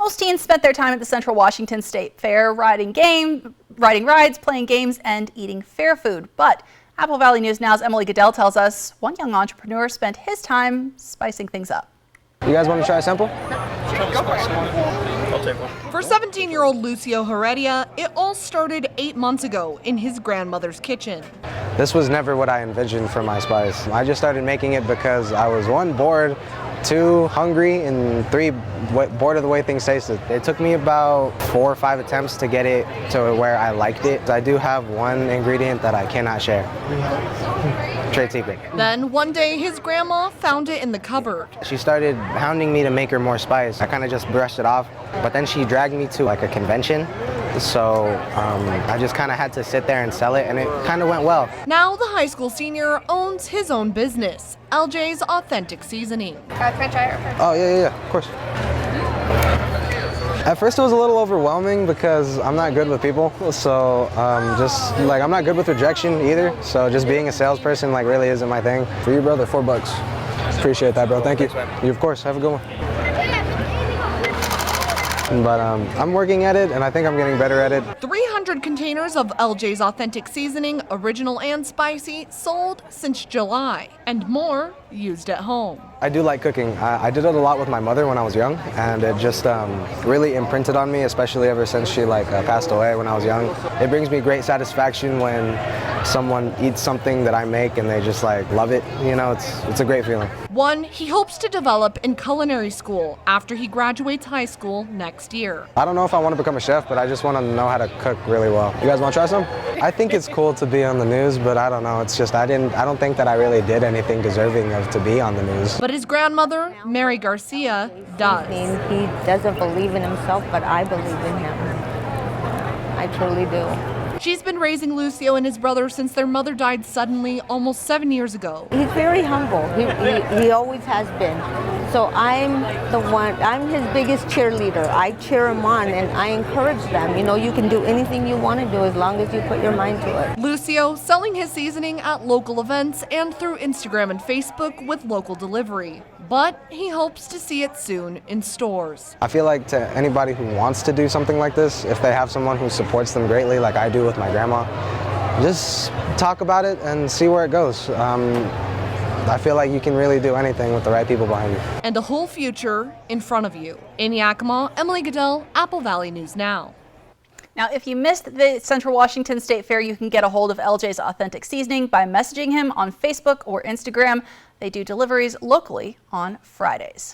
Most teens spent their time at the Central Washington State Fair riding rides, playing games, and eating fair food. But Apple Valley News Now's Emily Goodell tells us one young entrepreneur spent his time spicing things up. You guys want to try a sample? I'll take one. For 17-year-old Lucio Heredia, it all started 8 months ago in his grandmother's kitchen. This was never what I envisioned for my spice. I just started making it because I was 1, bored, 2, hungry, and 3, bored of the way things tasted. It took me about 4 or 5 attempts to get it to where I liked it. I do have one ingredient that I cannot share. Trade secret. Then one day his grandma found it in the cupboard. She started hounding me to make her more spice. I kind of just brushed it off, but then she dragged me to like a convention. So I just kind of had to sit there and sell it, and it kind of went well. Now the high school senior owns his own business, LJ's Authentic Seasoning. Can I try it first? Oh, yeah, of course. At first it was a little overwhelming because I'm not good with people, so I'm not good with rejection either, so just being a salesperson really isn't my thing. For you, brother, $4. Appreciate that, bro. Thank you. You, of course. Have a good one. But I'm working at it, and I think I'm getting better at it. 300 containers of LJ's Authentic Seasoning, original and spicy, sold since July, and more used at home. I do like cooking. I did it a lot with my mother when I was young, and it just really imprinted on me, especially ever since she passed away when I was young. It brings me great satisfaction when someone eats something that I make and they just love it. You know, it's a great feeling. One he hopes to develop in culinary school after he graduates high school next year. I don't know if I want to become a chef, but I just want to know how to cook really well. You guys want to try some? I think it's cool to be on the news, but I don't know. It's just I don't think that I really did anything deserving of to be on the news. But his grandmother, Mary Garcia, does. He doesn't believe in himself, but I believe in him. I truly do. She's been raising Lucio and his brother since their mother died suddenly almost 7 years ago. He's very humble. He always has been. So I'm his biggest cheerleader. I cheer him on and I encourage them. You know, you can do anything you want to do as long as you put your mind to it. Lucio selling his seasoning at local events and through Instagram and Facebook with local delivery. But he hopes to see it soon in stores. I feel like to anybody who wants to do something like this, if they have someone who supports them greatly like I do with my grandma, just talk about it and see where it goes. I feel like you can really do anything with the right people behind you. And a whole future in front of you. In Yakima, Emily Goodell, Apple Valley News Now. Now, if you missed the Central Washington State Fair, you can get a hold of LJ's Authentic Seasoning by messaging him on Facebook or Instagram. They do deliveries locally on Fridays.